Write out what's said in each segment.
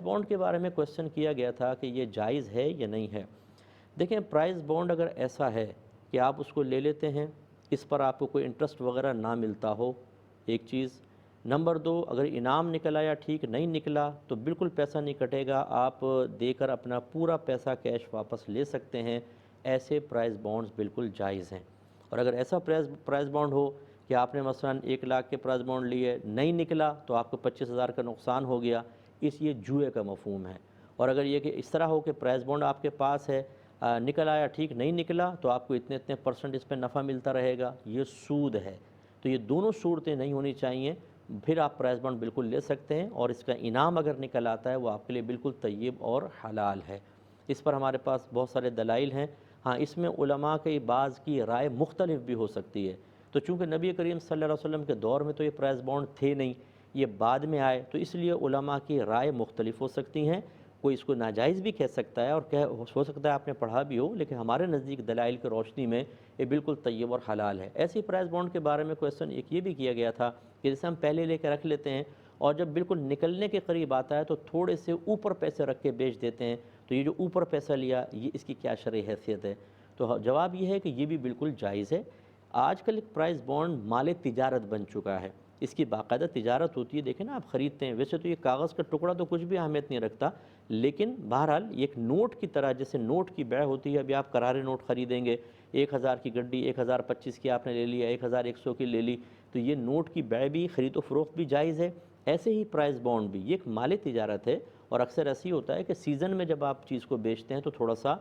Bond के बारे में क्वेश्चन किया गया था कि ये जायज़ है या नहीं है। देखें, प्राइस बॉन्ड अगर ऐसा है कि आप उसको ले लेते हैं, इस पर आपको कोई इंटरेस्ट वगैरह ना मिलता हो, एक चीज़। नंबर 2, अगर इनाम निकला या ठीक नहीं निकला तो बिल्कुल पैसा नहीं कटेगा, आप देकर अपना पूरा पैसा कैश वापस ले सकते हैं। ऐसे प्राइस बॉन्ड्स बिल्कुल जायज़ हैं। और अगर ऐसा प्राइस बॉन्ड हो कि आपने मसलन 1 लाख के प्राइस बॉन्ड लिए, नहीं निकला तो आपको 25,000 का नुकसान हो गया, इस ये जुए का मफहूम है। और अगर ये कि इस तरह हो कि प्राइस बॉन्ड आपके पास है, निकल आया ठीक नहीं निकला तो आपको इतने इतने परसेंट इस पर नफ़ा मिलता रहेगा, ये सूद है। तो ये दोनों सूरतें नहीं होनी चाहिए, फिर आप प्राइस बॉन्ड बिल्कुल ले सकते हैं। और इसका इनाम अगर निकल आता है वो आपके लिए बिल्कुल तय्यब और हलाल है। इस पर हमारे पास बहुत सारे दलाइल हैं। हाँ, इसमें उलमा के बाज़ की राय मुख्तलिफ भी हो सकती है। तो चूँकि नबी करीम सल्लल्लाहु अलैहि वसल्लम के दौर में तो ये प्राइस बॉन्ड थे नहीं, ये बाद में आए, तो इसलिए उलमा की राय मुख्तलिफ हो सकती हैं। कोई इसको नाजायज़ भी कह सकता है और हो सकता है आपने पढ़ा भी हो, लेकिन हमारे नज़दीक दलाइल की रोशनी में ये बिल्कुल तय्यब और हलाल है। ऐसे ही प्राइस बॉन्ड के बारे में क्वेश्चन एक ये भी किया गया था कि जैसे हम पहले लेके रख लेते हैं और जब बिल्कुल निकलने के करीब आता है तो थोड़े से ऊपर पैसे रख के बेच देते हैं, तो ये जो ऊपर पैसा लिया ये इसकी क्या शरई हैसियत है? तो जवाब ये है कि ये भी बिल्कुल जायज़ है। आजकल एक प्राइस बॉन्ड माल तिजारत बन चुका है, इसकी बाकायदा तिजारत होती है। देखें ना, आप ख़रीदते हैं, वैसे तो ये कागज़ का टुकड़ा तो कुछ भी अहमियत नहीं रखता, लेकिन बहरहाल ये एक नोट की तरह, जैसे नोट की बैع होती है। अभी आप करारे नोट ख़रीदेंगे, 1000 की गड्डी 1025 की आपने ले लिया, 1100 की ले ली, तो ये नोट की बैع भी, ख़रीद व फ़रोख्त भी जायज़ है। ऐसे ही प्राइस बॉन्ड भी ये एक माल तिजारत है। और अक्सर ऐसे ही होता है कि सीज़न में जब आप चीज़ को बेचते हैं तो थोड़ा सा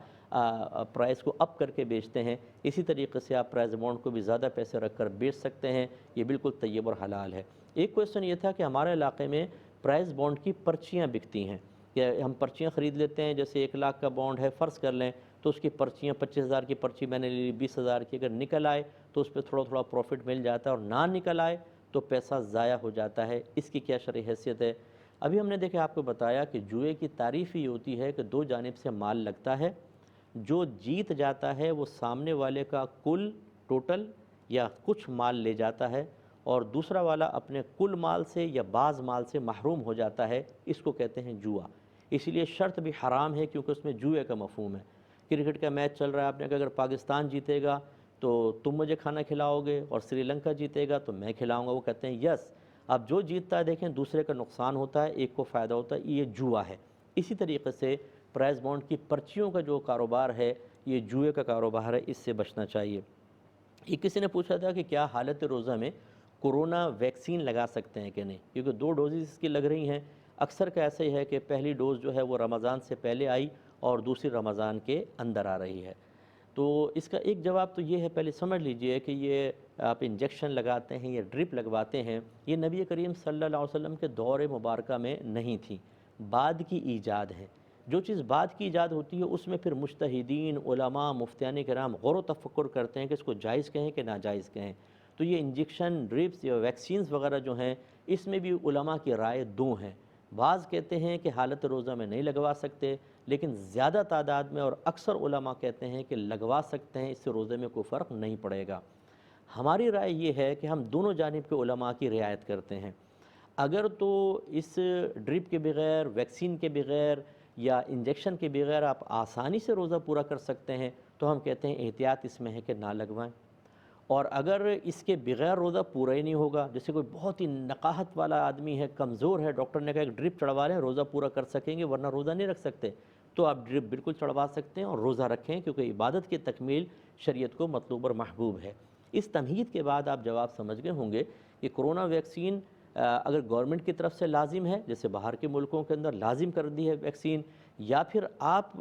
प्राइस को अप करके बेचते हैं। इसी तरीके से आप प्राइस बॉन्ड को भी ज़्यादा पैसे रख कर बेच सकते हैं, ये बिल्कुल तय्यब और हलाल है। एक क्वेश्चन ये था कि हमारे इलाके में प्राइस बॉन्ड की पर्चियाँ बिकती हैं, या हम पर्चियाँ ख़रीद लेते हैं। जैसे 1 लाख का बॉन्ड है फ़र्ज़ कर लें, तो उसकी पर्चियाँ 25,000 की पर्ची मैंने ले ली, 20,000 की, अगर निकल आए तो उस पर थोड़ा थोड़ा प्रॉफिट मिल जाता है, और ना निकल आए तो पैसा ज़ाया हो जाता है। इसकी क्या शरई हैसियत है? अभी हमने देखे आपको बताया कि जुए की तारीफ़ ही होती है कि दो जानिब से माल लगता है, जो जीत जाता है वो सामने वाले का कुल टोटल या कुछ माल ले जाता है, और दूसरा वाला अपने कुल माल से या बाज़ माल से महरूम हो जाता है। इसको कहते हैं जुआ। इसीलिए शर्त भी हराम है, क्योंकि उसमें जुए का मफहूम है। क्रिकेट का मैच चल रहा है, आपने कहा अगर पाकिस्तान जीतेगा तो तुम मुझे खाना खिलाओगे, और श्रीलंका जीतेगा तो मैं खिलाऊंगा। वो कहते हैं यस। अब जो जीतता है, देखें, दूसरे का नुकसान होता है, एक को फ़ायदा होता है, ये जुआ है। इसी तरीके से प्राइस बॉन्ड की पर्चियों का जो कारोबार है ये जुए का कारोबार है, इससे बचना चाहिए। ये किसी ने पूछा था कि क्या हालत रोज़ा में कोरोना वैक्सीन लगा सकते हैं कि नहीं, क्योंकि 2 डोजेज़ इसकी लग रही हैं। अक्सर का ऐसा ही है कि पहली डोज़ जो है वो रमज़ान से पहले आई और दूसरी रमज़ान के अंदर आ रही है। तो इसका एक जवाब तो ये है, पहले समझ लीजिए कि ये आप इंजेक्शन लगाते हैं या ड्रिप लगवाते हैं, ये नबी करीम सल्लल्लाहु अलैहि वसल्लम के दौर मुबारक में नहीं थी, बाद की ईजाद है। जो चीज़ बाद की ईजाद होती है उसमें फिर मुज्तहिदीन, उलमा, मुफ्तियान किराम गौर व तफक्कुर करते हैं कि इसको जायज़ कहें कि नाजायज़ कहें। तो ये इंजेक्शन, ड्रिप्स या वैक्सीन्स वगैरह जो हैं, इसमें भी उलमा की राय दो हैं। बाज़ कहते हैं कि हालत रोज़ा में नहीं लगवा सकते, लेकिन ज़्यादा तादाद में और अक्सर उलमा कहते हैं कि लगवा सकते हैं, इससे रोज़े में कोई फ़र्क नहीं पड़ेगा। हमारी राय ये है कि हम दोनों जानिब के उलमा की रियायत करते हैं। अगर तो इस ड्रिप के बग़ैर, वैक्सीन के बग़ैर या इंजेक्शन के बग़ैर आप आसानी से रोज़ा पूरा कर सकते हैं, तो हम कहते हैं एहतियात इसमें है कि ना लगवाएं। और अगर इसके बग़ैर रोज़ा पूरा ही नहीं होगा, जैसे कोई बहुत ही नकाहत वाला आदमी है, कमज़ोर है, डॉक्टर ने कहा एक ड्रिप चढ़वा लें, रोज़ा पूरा कर सकेंगे वरना रोज़ा नहीं रख सकते, तो आप ड्रिप बिल्कुल चढ़वा सकते हैं और रोज़ा रखें, क्योंकि इबादत की तकमील शरीयत को मतलूब और महबूब है। इस तमहीद के बाद आप जवाब समझ गए होंगे कि कोरोना वैक्सीन अगर गवर्नमेंट की तरफ से लाजिम है, जैसे बाहर के मुल्कों के अंदर लाजिम कर दी है वैक्सीन, या फिर आप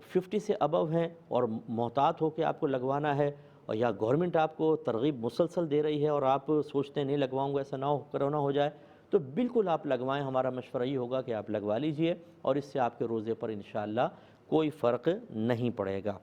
50 से अबव हैं और मोहतात हो के आपको लगवाना है, और या गवर्नमेंट आपको तरगीब मुसलसल दे रही है और आप सोचते हैं नहीं लगवाऊंगा, ऐसा ना हो कोरोना हो जाए, तो बिल्कुल आप लगवाएं। हमारा मशवरा ये होगा कि आप लगवा लीजिए और इससे आपके रोज़े पर इंशाअल्लाह कोई फ़र्क नहीं पड़ेगा।